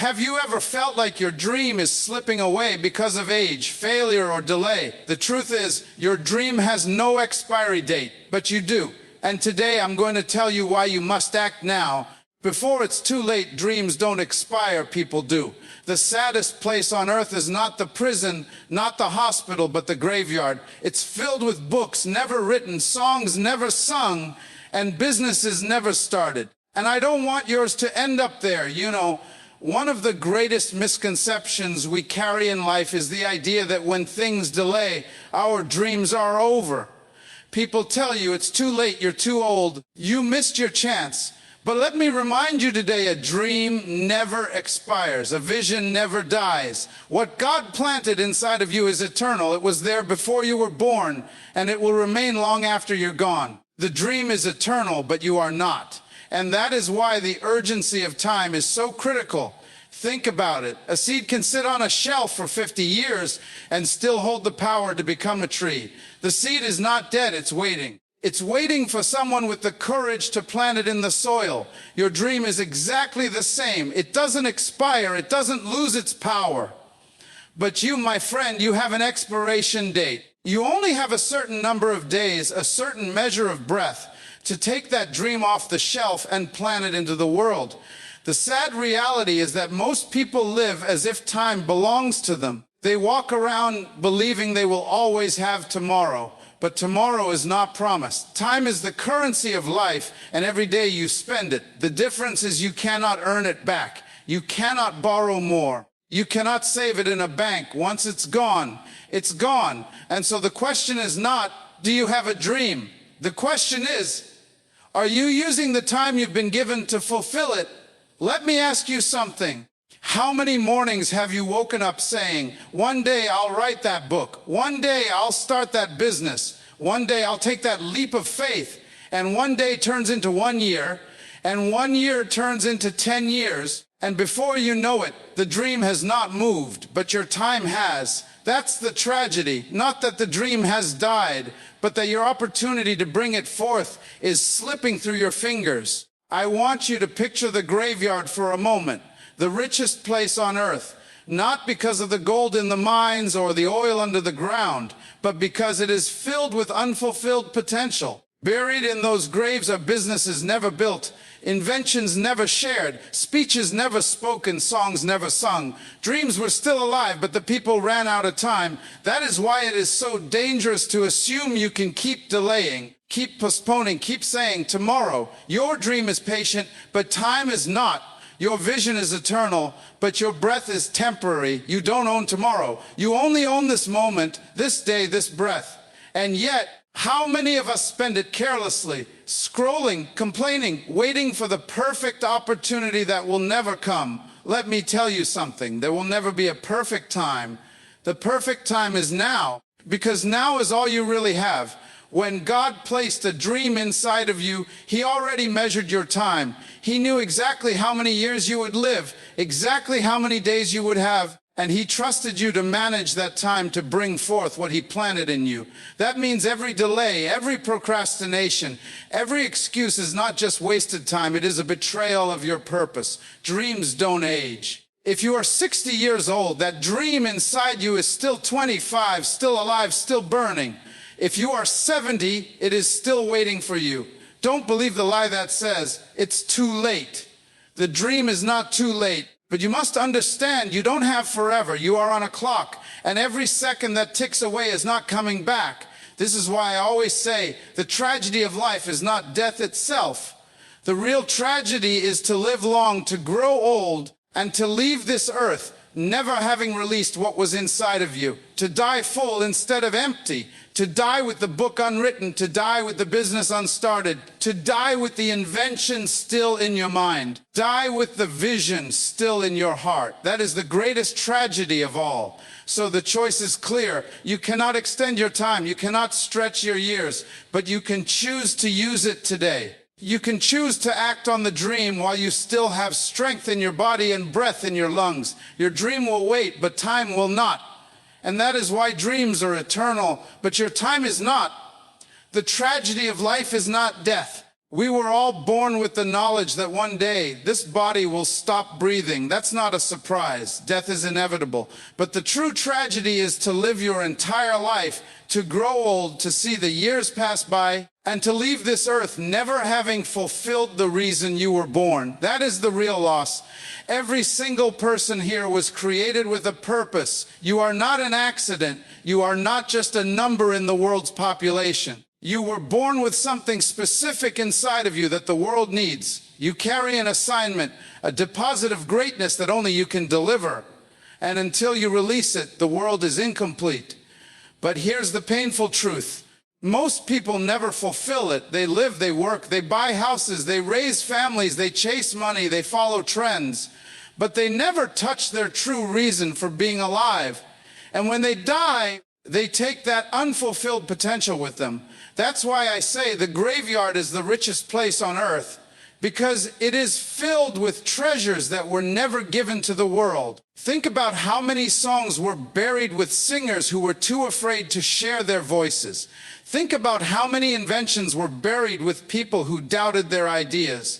Have you ever felt like your dream is slipping away because of age, failure, or delay? The truth is, your dream has no expiry date, but you do. And today I'm going to tell you why you must act now. Before it's too late. Dreams don't expire, people do. The saddest place on earth is not the prison, not the hospital, but the graveyard. It's filled with books never written, songs never sung, and businesses never started. And I don't want yours to end up there. You know, one of the greatest misconceptions we carry in life is the idea that when things delay, our dreams are over. People tell you it's too late, you're too old, you missed your chance. But let me remind you today, a dream never expires. A vision never dies. What God planted inside of you is eternal. It was there before you were born, and it will remain long after you're gone. The dream is eternal, but you are not. And that is why the urgency of time is so critical. Think about it. A seed can sit on a shelf for 50 years and still hold the power to become a tree. The seed is not dead, it's waiting. It's waiting for someone with the courage to plant it in the soil. Your dream is exactly the same. It doesn't expire, it doesn't lose its power. But you, my friend, you have an expiration date. You only have a certain number of days, a certain measure of breath, to take that dream off the shelf and plant it into the world. The sad reality is that most people live as if time belongs to them. They walk around believing they will always have tomorrow, but tomorrow is not promised. Time is the currency of life, and every day you spend it. The difference is you cannot earn it back. You cannot borrow more. You cannot save it in a bank. Once it's gone, it's gone. And so the question is not, do you have a dream? The question is, are you using the time you've been given to fulfill it? Let me ask you something. How many mornings have you woken up saying, one day I'll write that book, one day I'll start that business, one day I'll take that leap of faith, and one day turns into 1 year, and 1 year turns into 10 years, and before you know it, the dream has not moved, but your time has. That's the tragedy. Not that the dream has died, but that your opportunity to bring it forth is slipping through your fingers. I want you to picture the graveyard for a moment, the richest place on earth, not because of the gold in the mines or the oil under the ground, but because it is filled with unfulfilled potential. Buried in those graves are businesses never built, inventions never shared, speeches never spoken, songs never sung. Dreams were still alive, but the people ran out of time. That is why it is so dangerous to assume you can keep delaying, keep postponing, keep saying tomorrow. Your dream is patient, but time is not. Your vision is eternal, but your breath is temporary. You don't own tomorrow. You only own this moment, this day, this breath. And yet, how many of us spend it carelessly, scrolling, complaining, waiting for the perfect opportunity that will never come? Let me tell you something. There will never be a perfect time. The perfect time is now, because now is all you really have. When God placed a dream inside of you, He already measured your time. He knew exactly how many years you would live, exactly how many days you would have, and He trusted you to manage that time to bring forth what He planted in you. That means every delay, every procrastination, every excuse is not just wasted time, it is a betrayal of your purpose. Dreams don't age. If you are 60 years old, that dream inside you is still 25, still alive, still burning. If you are 70, it is still waiting for you. Don't believe the lie that says it's too late. The dream is not too late, but you must understand you don't have forever. You are on a clock, and every second that ticks away is not coming back. This is why I always say the tragedy of life is not death itself. The real tragedy is to live long, to grow old, and to leave this earth never having released what was inside of you, to die full instead of empty, to die with the book unwritten, to die with the business unstarted, to die with the invention still in your mind, die with the vision still in your heart. That is the greatest tragedy of all. So the choice is clear. You cannot extend your time, you cannot stretch your years, but you can choose to use it today. You can choose to act on the dream while you still have strength in your body and breath in your lungs. Your dream will wait, but time will not. And that is why dreams are eternal, but your time is not. The tragedy of life is not death. We were all born with the knowledge that one day this body will stop breathing. That's not a surprise. Death is inevitable. But the true tragedy is to live your entire life, to grow old, to see the years pass by, and to leave this earth never having fulfilled the reason you were born. That is the real loss. Every single person here was created with a purpose. You are not an accident. You are not just a number in the world's population. You were born with something specific inside of you that the world needs. You carry an assignment, a deposit of greatness that only you can deliver. And until you release it, the world is incomplete. But here's the painful truth. Most people never fulfill it. They live, they work, they buy houses, they raise families, they chase money, they follow trends. But they never touch their true reason for being alive. And when they die, they take that unfulfilled potential with them. That's why I say the graveyard is the richest place on earth, because it is filled with treasures that were never given to the world. Think about how many songs were buried with singers who were too afraid to share their voices. Think about how many inventions were buried with people who doubted their ideas.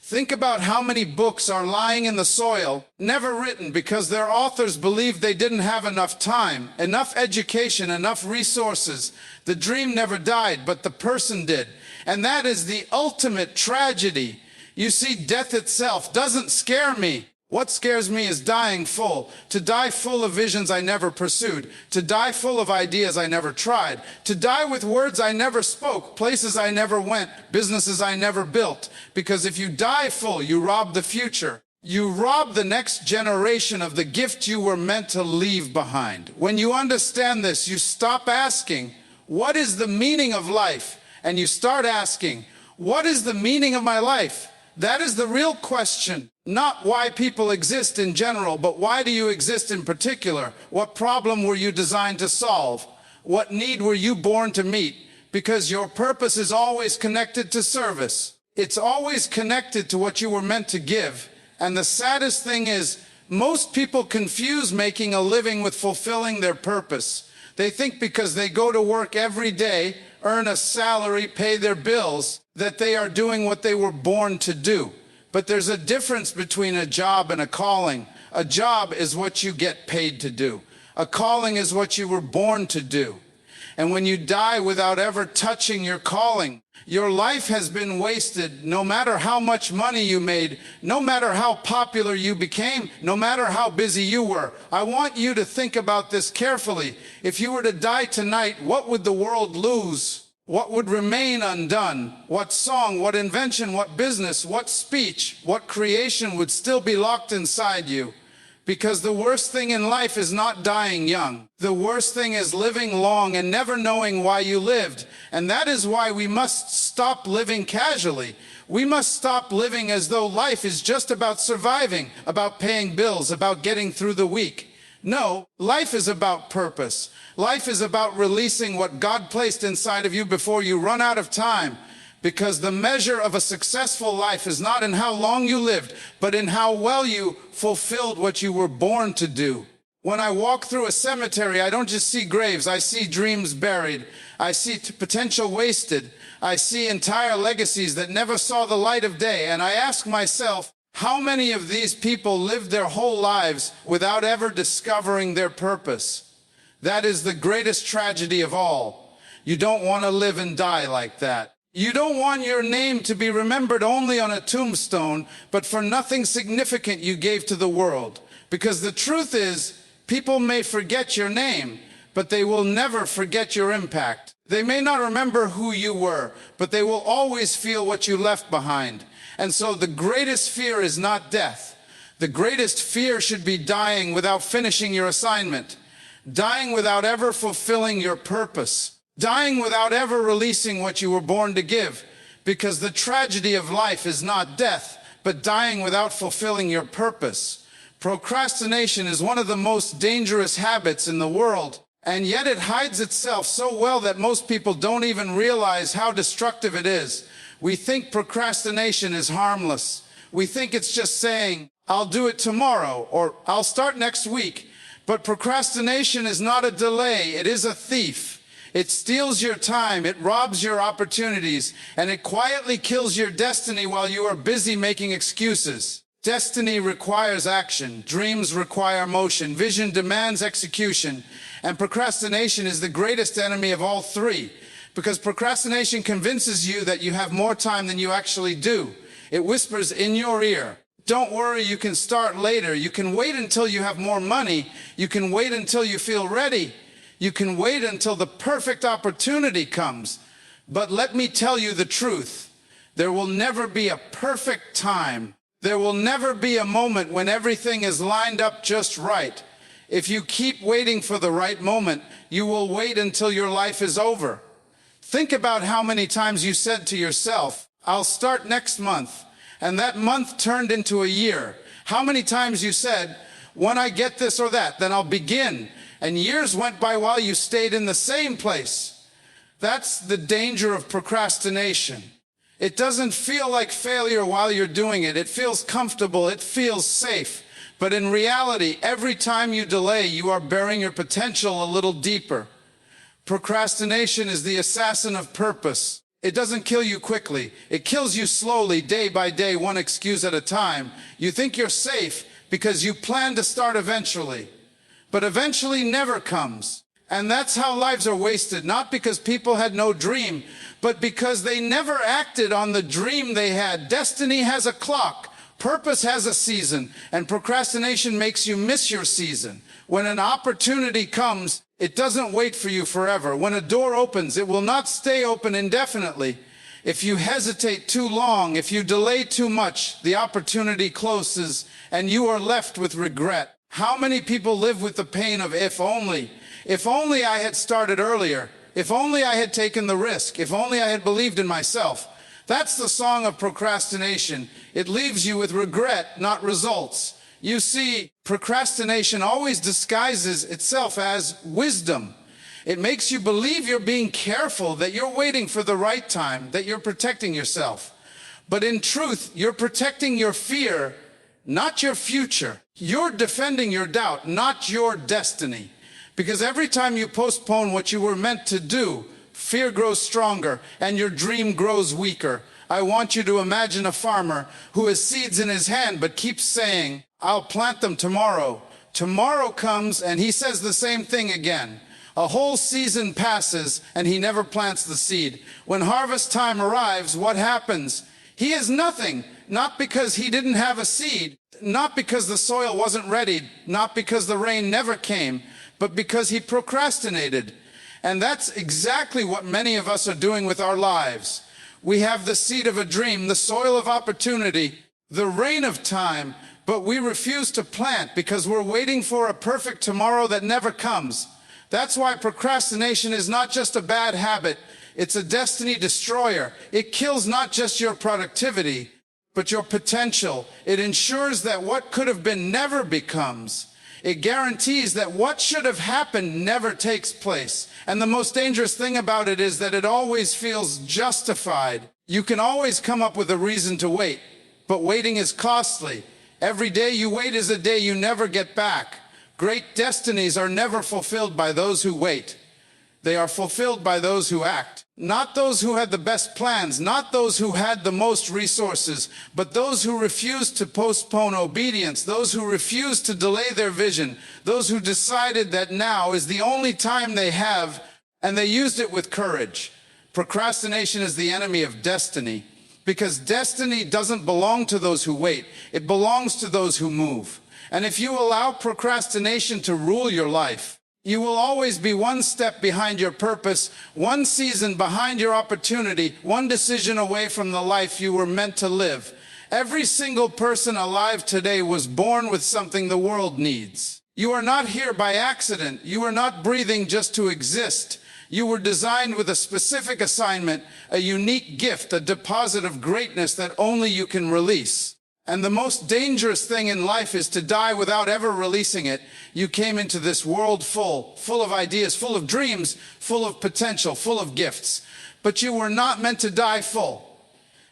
Think about how many books are lying in the soil, never written because their authors believed they didn't have enough time, enough education, enough resources. The dream never died, but the person did. And that is the ultimate tragedy. You see, death itself doesn't scare me. What scares me is dying full. To die full of visions I never pursued. To die full of ideas I never tried. To die with words I never spoke, places I never went, businesses I never built. Because if you die full, you rob the future. You rob the next generation of the gift you were meant to leave behind. When you understand this, you stop asking, what is the meaning of life? And you start asking, what is the meaning of my life? That is the real question. Not why people exist in general, but why do you exist in particular? What problem were you designed to solve? What need were you born to meet? Because your purpose is always connected to service. It's always connected to what you were meant to give. And the saddest thing is, most people confuse making a living with fulfilling their purpose. They think because they go to work every day, earn a salary, pay their bills, that they are doing what they were born to do. But there's a difference between a job and a calling. A job is what you get paid to do. A calling is what you were born to do. And when you die without ever touching your calling, your life has been wasted. No matter how much money you made, no matter how popular you became, no matter how busy you were. I want you to think about this carefully. If you were to die tonight, what would the world lose? What would remain undone? What song, what invention, what business, what speech, what creation would still be locked inside you? Because the worst thing in life is not dying young. The worst thing is living long and never knowing why you lived. And that is why we must stop living casually. We must stop living as though life is just about surviving, about paying bills, about getting through the week. No, life is about purpose. Life is about releasing what God placed inside of you before you run out of time. Because the measure of a successful life is not in how long you lived, but in how well you fulfilled what you were born to do. When I walk through a cemetery, I don't just see graves, I see dreams buried. I see potential wasted. I see entire legacies that never saw the light of day. And I ask myself, how many of these people lived their whole lives without ever discovering their purpose? That is the greatest tragedy of all. You don't want to live and die like that. You don't want your name to be remembered only on a tombstone, but for nothing significant you gave to the world. Because the truth is, people may forget your name, but they will never forget your impact. They may not remember who you were, but they will always feel what you left behind. And so the greatest fear is not death. The greatest fear should be dying without finishing your assignment. Dying without ever fulfilling your purpose. Dying without ever releasing what you were born to give. Because the tragedy of life is not death, but dying without fulfilling your purpose. Procrastination is one of the most dangerous habits in the world. And yet it hides itself so well that most people don't even realize how destructive it is. We think procrastination is harmless. We think it's just saying, I'll do it tomorrow, or I'll start next week. But procrastination is not a delay, it is a thief. It steals your time, it robs your opportunities, and it quietly kills your destiny while you are busy making excuses. Destiny requires action, dreams require motion, vision demands execution, and procrastination is the greatest enemy of all three, because procrastination convinces you that you have more time than you actually do. It whispers in your ear, "Don't worry, you can start later. You can wait until you have more money. You can wait until you feel ready. You can wait until the perfect opportunity comes." But let me tell you the truth. There will never be a perfect time. There will never be a moment when everything is lined up just right. If you keep waiting for the right moment, you will wait until your life is over. Think about how many times you said to yourself, "I'll start next month," and that month turned into a year. How many times you said, "When I get this or that, then I'll begin," and years went by while you stayed in the same place. That's the danger of procrastination. It doesn't feel like failure while you're doing it. It feels comfortable, it feels safe. But in reality, every time you delay, you are burying your potential a little deeper. Procrastination is the assassin of purpose. It doesn't kill you quickly. It kills you slowly, day by day, one excuse at a time. You think you're safe because you plan to start eventually. But eventually never comes. And that's how lives are wasted, not because people had no dream, but because they never acted on the dream they had. Destiny has a clock. Purpose has a season, and procrastination makes you miss your season. When an opportunity comes, it doesn't wait for you forever. When a door opens, it will not stay open indefinitely. If you hesitate too long, if you delay too much, the opportunity closes and you are left with regret. How many people live with the pain of if only? If only I had started earlier. If only I had taken the risk. If only I had believed in myself. That's the song of procrastination. It leaves you with regret, not results. You see, procrastination always disguises itself as wisdom. It makes you believe you're being careful, that you're waiting for the right time, that you're protecting yourself. But in truth, you're protecting your fear, not your future. You're defending your doubt, not your destiny. Because every time you postpone what you were meant to do, fear grows stronger and your dream grows weaker. I want you to imagine a farmer who has seeds in his hand but keeps saying, "I'll plant them tomorrow." Tomorrow comes and he says the same thing again. A whole season passes and he never plants the seed. When harvest time arrives, what happens? He has nothing, not because he didn't have a seed, not because the soil wasn't ready, not because the rain never came, but because he procrastinated. And that's exactly what many of us are doing with our lives. We have the seed of a dream, the soil of opportunity, the rain of time, but we refuse to plant because we're waiting for a perfect tomorrow that never comes. That's why procrastination is not just a bad habit, it's a destiny destroyer. It kills not just your productivity, but your potential. It ensures that what could have been never becomes. It guarantees that what should have happened never takes place. And the most dangerous thing about it is that it always feels justified. You can always come up with a reason to wait, but waiting is costly. Every day you wait is a day you never get back. Great destinies are never fulfilled by those who wait. They are fulfilled by those who act. Not those who had the best plans, not those who had the most resources, but those who refused to postpone obedience, those who refused to delay their vision, those who decided that now is the only time they have, and they used it with courage. Procrastination is the enemy of destiny, because destiny doesn't belong to those who wait. It belongs to those who move. And if you allow procrastination to rule your life, you will always be one step behind your purpose, one season behind your opportunity, one decision away from the life you were meant to live. Every single person alive today was born with something the world needs. You are not here by accident. You are not breathing just to exist. You were designed with a specific assignment, a unique gift, a deposit of greatness that only you can release. And the most dangerous thing in life is to die without ever releasing it. You came into this world full of ideas, full of dreams, full of potential, full of gifts. But you were not meant to die full.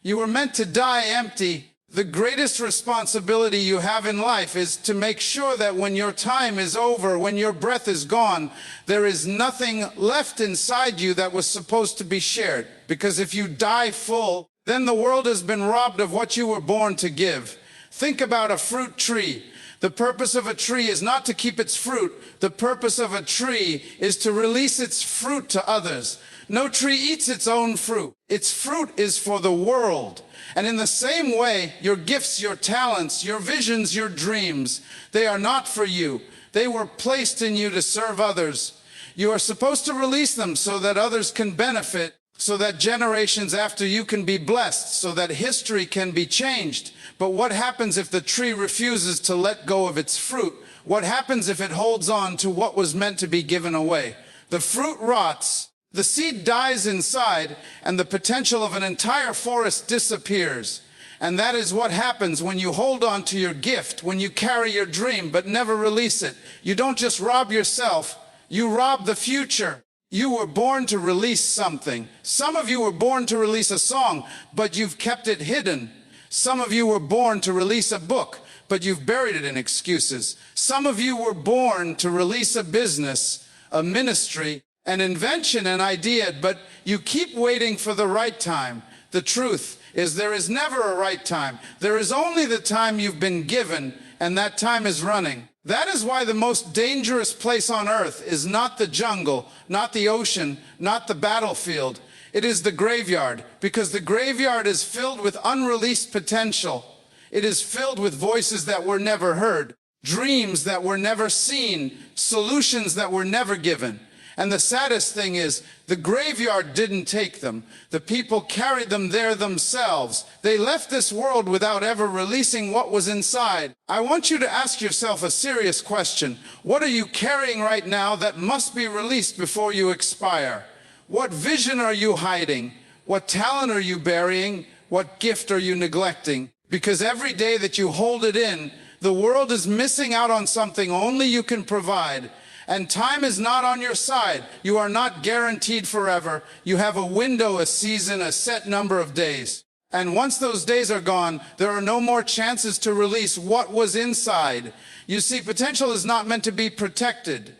You were meant to die empty. The greatest responsibility you have in life is to make sure that when your time is over, when your breath is gone, there is nothing left inside you that was supposed to be shared. Because if you die full, then the world has been robbed of what you were born to give. Think about a fruit tree. The purpose of a tree is not to keep its fruit. The purpose of a tree is to release its fruit to others. No tree eats its own fruit. Its fruit is for the world. And in the same way, your gifts, your talents, your visions, your dreams, they are not for you. They were placed in you to serve others. You are supposed to release them so that others can benefit, so that generations after you can be blessed, so that history can be changed. But what happens if the tree refuses to let go of its fruit? What happens if it holds on to what was meant to be given away? The fruit rots. The seed dies inside, and the potential of an entire forest disappears. And that is what happens when you hold on to your gift, when you carry your dream but never release it. You don't just rob yourself, you rob the future. You were born to release something. Some of you were born to release a song, but you've kept it hidden. Some of you were born to release a book, but you've buried it in excuses. Some of you were born to release a business, a ministry, an invention, an idea, but you keep waiting for the right time. The truth is there is never a right time. There is only the time you've been given, and that time is running. That is why the most dangerous place on earth is not the jungle, not the ocean, not the battlefield. It is the graveyard, because the graveyard is filled with unreleased potential. It is filled with voices that were never heard, dreams that were never seen, solutions that were never given. And the saddest thing is, the graveyard didn't take them. The people carried them there themselves. They left this world without ever releasing what was inside. I want you to ask yourself a serious question. What are you carrying right now that must be released before you expire? What vision are you hiding? What talent are you burying? What gift are you neglecting? Because every day that you hold it in, the world is missing out on something only you can provide. And time is not on your side. You are not guaranteed forever. You have a window, a season, a set number of days. And once those days are gone, there are no more chances to release what was inside. You see, potential is not meant to be protected.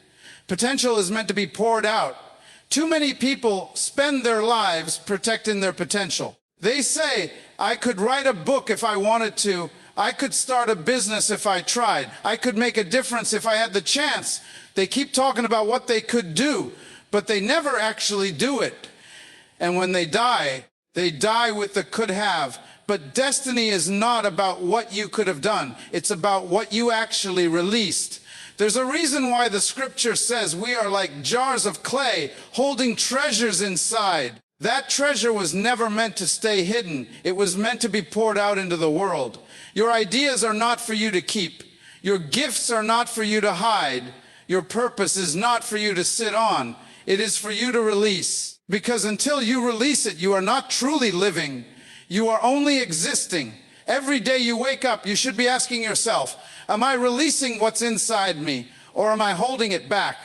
Potential is meant to be poured out. Too many people spend their lives protecting their potential. They say, I could write a book if I wanted to. I could start a business if I tried. I could make a difference if I had the chance. They keep talking about what they could do, but they never actually do it. And when they die with the could have. But destiny is not about what you could have done. It's about what you actually released. There's a reason why the scripture says we are like jars of clay holding treasures inside. That treasure was never meant to stay hidden. It was meant to be poured out into the world. Your ideas are not for you to keep. Your gifts are not for you to hide. Your purpose is not for you to sit on. It is for you to release. Because until you release it, you are not truly living. You are only existing. Every day you wake up, you should be asking yourself, am I releasing what's inside me, or am I holding it back?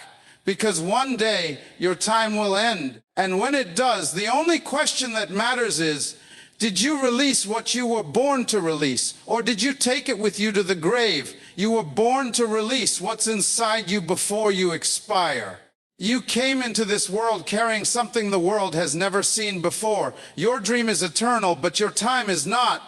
Because one day your time will end. And when it does, the only question that matters is, did you release what you were born to release? Or did you take it with you to the grave? You were born to release what's inside you before you expire. You came into this world carrying something the world has never seen before. Your dream is eternal, but your time is not.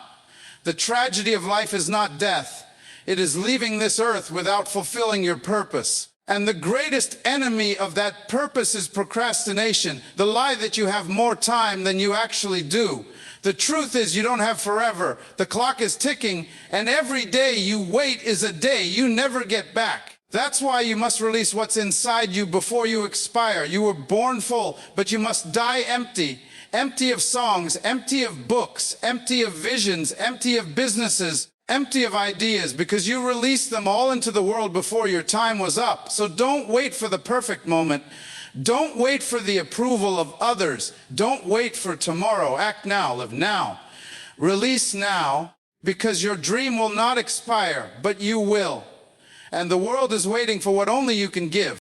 The tragedy of life is not death. It is leaving this earth without fulfilling your purpose. And the greatest enemy of that purpose is procrastination, the lie that you have more time than you actually do. The truth is you don't have forever. The clock is ticking, and every day you wait is a day you never get back. That's why you must release what's inside you before you expire. You were born full, but you must die empty. Empty of songs, empty of books, empty of visions, empty of businesses, empty of ideas, because you released them all into the world before your time was up. So don't wait for the perfect moment. Don't wait for the approval of others. Don't wait for tomorrow. Act now, live now. Release now, because your dream will not expire, but you will. And the world is waiting for what only you can give.